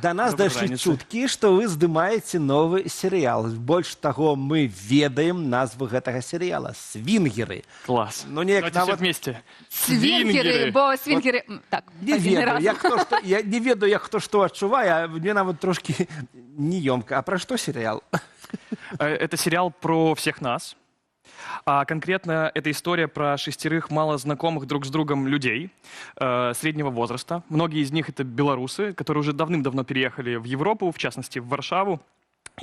До нас дошли чуткі, што вы здымаеце новы серыял. Больш таго, мы ведаем назву гэтага серыяла. Свінгеры. Класс. Ну, неяк Давайте все нават... вместе. Свінгеры, бо свінгеры... Так, Не ведаю, я не ведаю, як хто што адчувае, а мне нават трошки неёмка. А пра што серыял? Это сериал про всех нас. А конкретно это история про 6 мало знакомых друг с другом людей среднего возраста. Многие из них это белорусы, которые уже давным-давно переехали в Европу, в частности в Варшаву,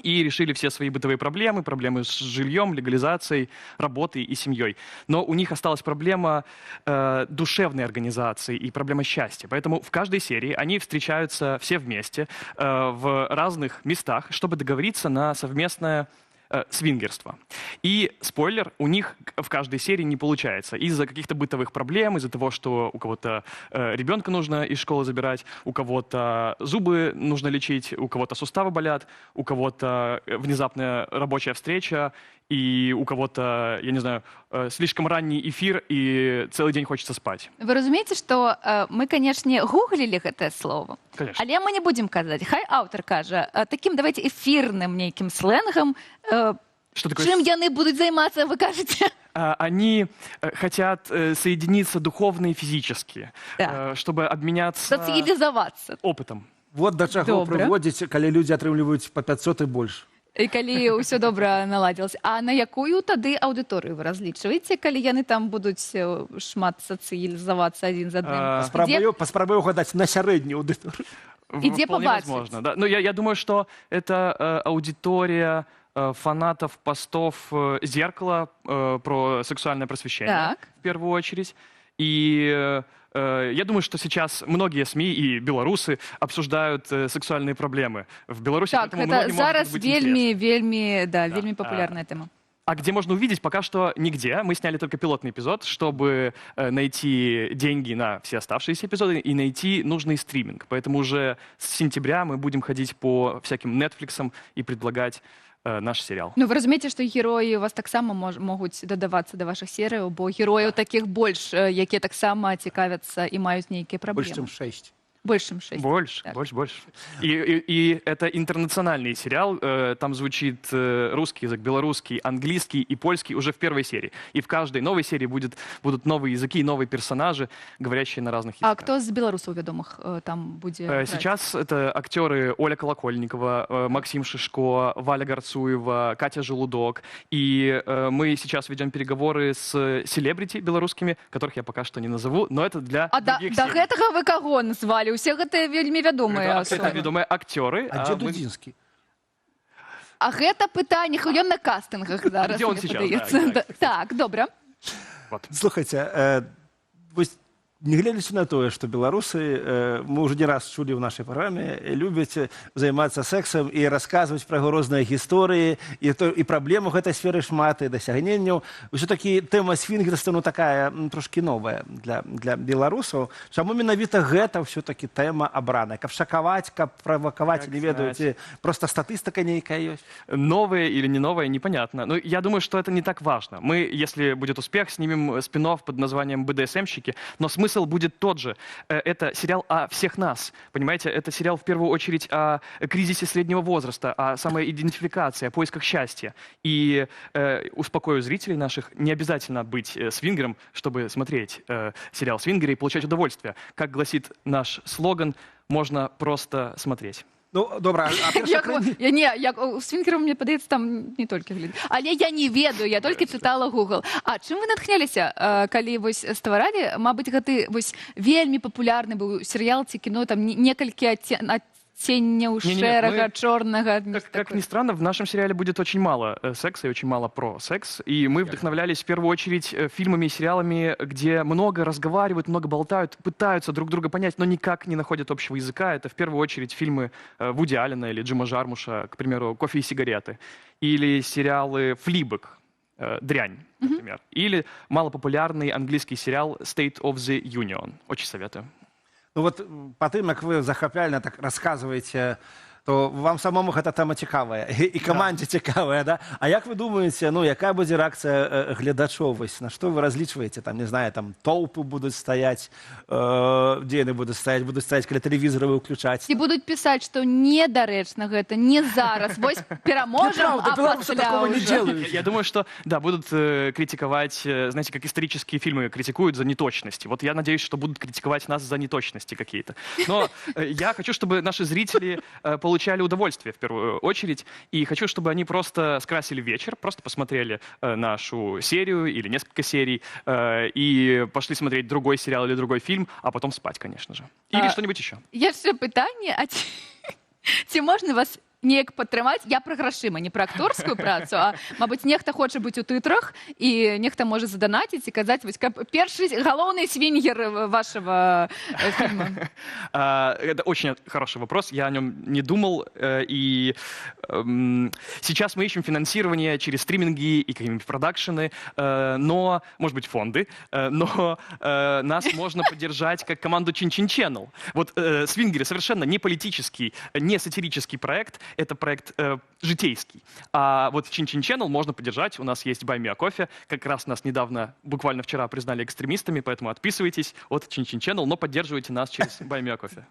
и решили все свои бытовые проблемы, проблемы с жильем, легализацией, работой и семьей. Но у них осталась проблема душевной организации и проблема счастья. Поэтому в каждой серии они встречаются все вместе в разных местах, чтобы договориться на совместное свингерство. И, спойлер, у них в каждой серии не получается. Из-за каких-то бытовых проблем, из-за того, что у кого-то ребенка нужно из школы забирать, у кого-то зубы нужно лечить, у кого-то суставы болят, у кого-то внезапная рабочая встреча, и у кого-то, я не знаю, слишком ранний эфир, и целый день хочется спать. Вы разумееце, што мы, канешне, гуглілі гэтае слово. Конечно. Але мы не будзем казаць. Хай аўтар кажа такім, давайте, эфірным нейкім сленгам. Что такое? Чым яны будуць займацца, вы кажаце? Они хотят соединиться духовно и физически, Да. чтобы обменяться Сацыялізавацца. опытом. Вот да чаго Добра. прыводзіць, калі людзі атрымліваюць па 500 і больш. І калі ўсё добра наладзілася. А на якую тады аўдыторыю вы разлічваеце, калі яны там будуць шмат сацыялізавацца адзін з адным? Паспрабую угадаць на сярэднюю аўдыторыю. И где Вполне побачить? возможно, да. Но я думаю, что это аудитория фанатов постов «Зеркала» про сексуальное просвещение, Так. в первую очередь. И я думаю, что сейчас многие СМИ и белорусы обсуждают сексуальные проблемы в Беларуси. Так, поэтому это многим может зараз быть интересно. вельми популярная тема. А где можно увидеть, пока что нигде. Мы сняли только пилотный эпизод, чтобы найти деньги на все оставшиеся эпизоды и найти нужный стриминг. Поэтому уже с сентября мы будем ходить по всяким Netflixам и предлагать наш сериал. Ну, вы разумееце, што героі у вас таксама могуць дадавацца да вашых серыяў, бо герояў такіх больш, якія таксама цікавяцца і маюць нейкія Больш, праблемы. чым 6. Больш, чым 6. Больше, Так. больше. И это интернациональный сериал. Там звучит русский язык, белорусский, английский и польский уже в первой серии. И в каждой новой серии будут новые языки, новые персонажи, говорящие на разных языках. А кто з беларусаў вядомых там будзе граць? Сейчас это актеры Оля Колокольникова, Максим Шишко, Валя Гарцуева, Катя Желудок. И мы сейчас ведем переговоры с селебрити белорусскими, которых я пока что не назову, но это для А да других серий. гэтага вы каго назвалі? Усе гэтыя вельмі вядомыя Это асобы. ведомые актеры. А дзе мы- Дудзінскі? А гэта пытанне, ён на кастынгах зараз. Где он мне сейчас? падаецца. Да, Так, добра. Вот. Слухайце, вось не гледзячы на тое, што беларусы, мы ўжо не раз чулі ў нашай праграме, любяць займацца сексам і расказваць пра яго розныя гісторыі, і праблем у гэтай сферы шмат, і дасягненняў. Усё-такі тэма свінгерства, ну, такая трошкі новая для беларусаў. Чаму менавіта гэта ўсё-такі тэма абраная? Каб шакаваць, каб правакаваць, не ведаю, ці проста статыстыка нейкая ёсць? Новое или не новое, непонятно. Но я думаю, что это не так важно. Мы, если будет успех, снимем спин-офф под названием «БДСМщики», но смысл будет тот же. Это сериал о всех нас, понимаете? Это сериал в первую очередь о кризисе среднего возраста, о самоидентификации, о поисках счастья. И успокою зрителей наших, не обязательно быть свингером, чтобы смотреть сериал «Свингеры» и получать удовольствие. Как гласит наш слоган, можно просто смотреть. Ну, добра, У свінгераў, мне падаецца, там не толькі глядзі. Але я не ведаю, я толькі чытала Google. А чым вы натхняліся, калі вось стваралі? Мабыць, гэты вось вельмі папулярны быў серыял ці кіно, там некалькі адценняў шэрага, чорнага. Как ни странно, в нашем сериале будет очень мало секса и очень мало про секс. И мы вдохновлялись в первую очередь фильмами и сериалами, где много разговаривают, много болтают, пытаются друг друга понять, но никак не находят общего языка. Это в первую очередь фильмы Вуди Аллена или Джима Жармуша, к примеру, «Кофе и сигареты». Или сериалы «Флибек», «Дрянь», например. Или малопопулярный английский сериал «State of the Union». Очень советую. Ну вот по тым, як вы захапляльна так расказваеце то вам самому гэта тема цікавая і камандзе цікавая, да? А як вы думаеце, ну якая будзе рэакцыя гледачоў, вось на што вы разлічваеце, там не знаю, там толпы будуць стаяць, дзе яны будуць стаяць, каля тэлевізора выключаць? Ці будуць пісаць, што недарэчна гэта, не зараз, вось пераможам, а беларусы такого не пасля делают. Я думаю, что, да, будут критиковать, знаете, как исторические фильмы критикуют за неточности. Вот я надеюсь, что будут критиковать нас за неточности какие-то. Но я хочу, чтобы наши зрители получали удовольствие в первую очередь. И хочу, чтобы они просто скрасили вечер, просто посмотрели нашу серию или несколько серий и пошли смотреть другой сериал или другой фильм, а потом спать, конечно же. Или что-нибудь еще. Яшчэ пытанне, а ці можна вас неяк падтрымаць? Я пра грашыма, не пра акторскую працу, а, мабыць, нехта хоча быць у тытрах, і нехта можа заданаціць і казаць, вось, каб першы галоўны свінгер вашего фильма. Это очень хороший вопрос, я о нем не думал. И сейчас мы ищем финансирование через стриминги и какие-нибудь продакшены, но, может быть, фонды, но нас можно поддержать как команду Чин-Чин Channel. Вот «Свингеры» совершенно не политический, не сатирический проект, это проект житейский. А вот Чин-Чин Channel можно поддержать. У нас есть Buy Me a Coffee. Как раз нас недавно, буквально вчера, признали экстремистами, поэтому отписывайтесь от Чин-Чин Channel, но поддерживайте нас через Buy Me a Coffee.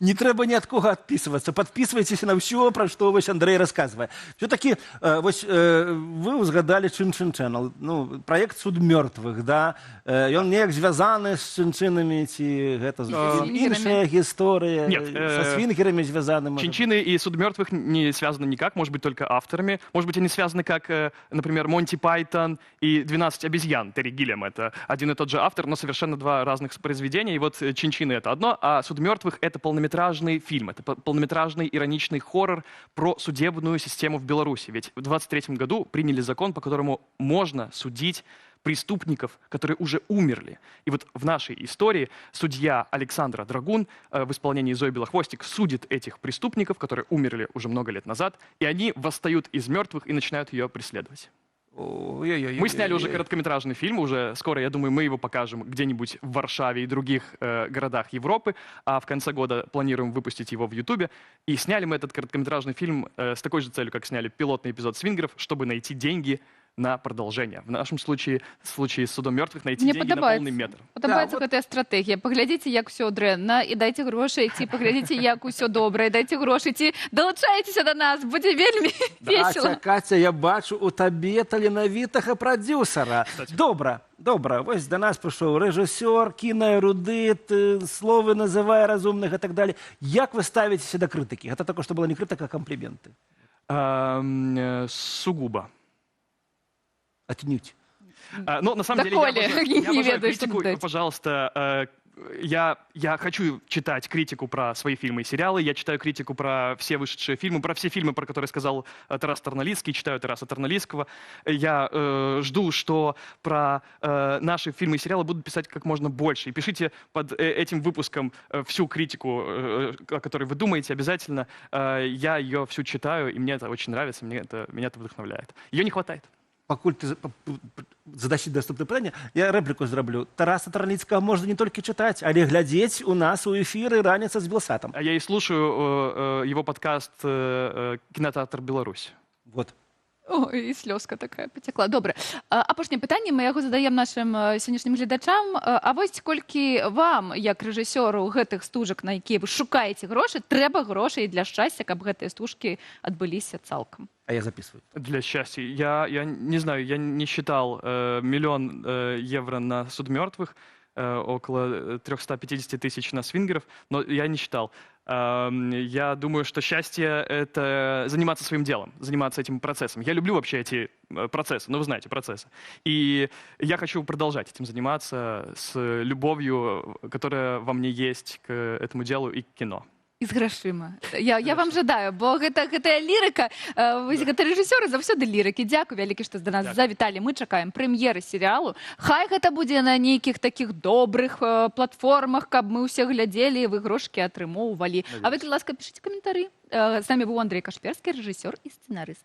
Не трэба ні ад кого адпісвацца. Падпісвайцеся на ўсё, пра што вось Андрэй расказвае. Все-таки вось вы узгадалі Чин-Чин Channel. Ну, праект «Суд мёртвых», да? Ён неяк звязаны з чын-чынамі, ці гэта іншая гісторыя? Нет, Са свінгерамі звязаны? Чинчины и «Суд мертвых» не связаны никак, может быть, только авторами. Может быть, они связаны как, например, «Монти Пайтон» и «12 обезьян» Терри Гиллиам. Это один и тот же автор, но совершенно два разных произведения. И вот «Чинчины» — это одно, а «Суд мертвых» — это полнометражный фильм. Это полнометражный ироничный хоррор про судебную систему в Беларуси. Ведь в 23-м году приняли закон, по которому можно судить преступников, которые уже умерли. И вот в нашей истории судья Александра Драгун в исполнении Зои Белохвостик судит этих преступников, которые умерли уже много лет назад, и они восстают из мертвых и начинают ее преследовать. Мы сняли уже короткометражный фильм, уже скоро, я думаю, мы его покажем где-нибудь в Варшаве и других городах Европы, а в конце года планируем выпустить его в Ютубе. И сняли мы этот короткометражный фильм с такой же целью, как сняли пилотный эпизод «Свингеров», чтобы найти деньги на продолжение. В нашем случае, в случае с «Судом мертвых», найти деньги на полный метр. Падабаецца гэтая стратэгія. Паглядзіце, як усё дрэнна, і дайце грошай, ці паглядзіце, як усё добра, і дайце грошай, ці далучайцеся да нас, будзе вельмі весела. Катя, я бачу у табе таленавітага прадзюсара. Добра, добра. Вось да нас прыйшоў рэжысёр, кінаэрудыт, словы называе разумных і так далее. Як вы ставіцеся да крытыкі? Гэта такое, што была не крытыка, а компліменты. Сугубо. Отнюдь. Но на самом деле я обожаю критику. Дать. Пожалуйста, я хочу читать критику про свои фильмы и сериалы. Я читаю критику про все вышедшие фильмы, про все фильмы, про которые сказал Тарас Тарналицкий. Читаю Тараса Тарналицкого. Я жду, что про наши фильмы и сериалы будут писать как можно больше. И пишите под этим выпуском всю критику, о которой вы думаете, обязательно. Я ее всю читаю, и мне это очень нравится, меня это вдохновляет. Ее не хватает. Пакуль ты задасі наступне пытанне, я рэпліку зраблю. Тараса Тарналіцкага можна не толькі чытаць, але глядзець у нас у эфіры «Раніца з Белсатом». Я и слушаю его подкаст «Кинотеатр Беларусь». Вот. Ой, і слёзка такая пацякла. Добра. Апошняе пытанне мы яго задаем нашым сённяшнім гледачам. А вось колькі вам, як рэжысёру гэтых стужак, на якія вы шукаеце грошы, трэба грошай для шчасця, каб гэтыя стужкі адбыліся цалкам? А я записываю. Для счастья. Я не знаю, я не считал 1 000 000 евро на «Суд мертвых», около 350 тысяч на «Свингеров», но я не считал. Я думаю, что счастье — это заниматься своим делом, заниматься этим процессом. Я люблю вообще эти процессы, ну вы знаете, процессы. И я хочу продолжать этим заниматься с любовью, которая во мне есть к этому делу и к кино. І з грашыма. Я вам жадаю, бо гэтая лірыка, гэта рэжысёры заўсёды лірыкі. Дзякуй вялікі, што да нас завіталі. Мы чакаем прэм'еры серыялу. Хай гэта будзе на нейкіх такіх добрых платформах, каб мы ўсе глядзелі, і вы грошкі атрымоўвалі. А вы, ласка, пішыце каментары. З намі быў Андрэй Кашперскі, рэжысёр і сцэнарыст.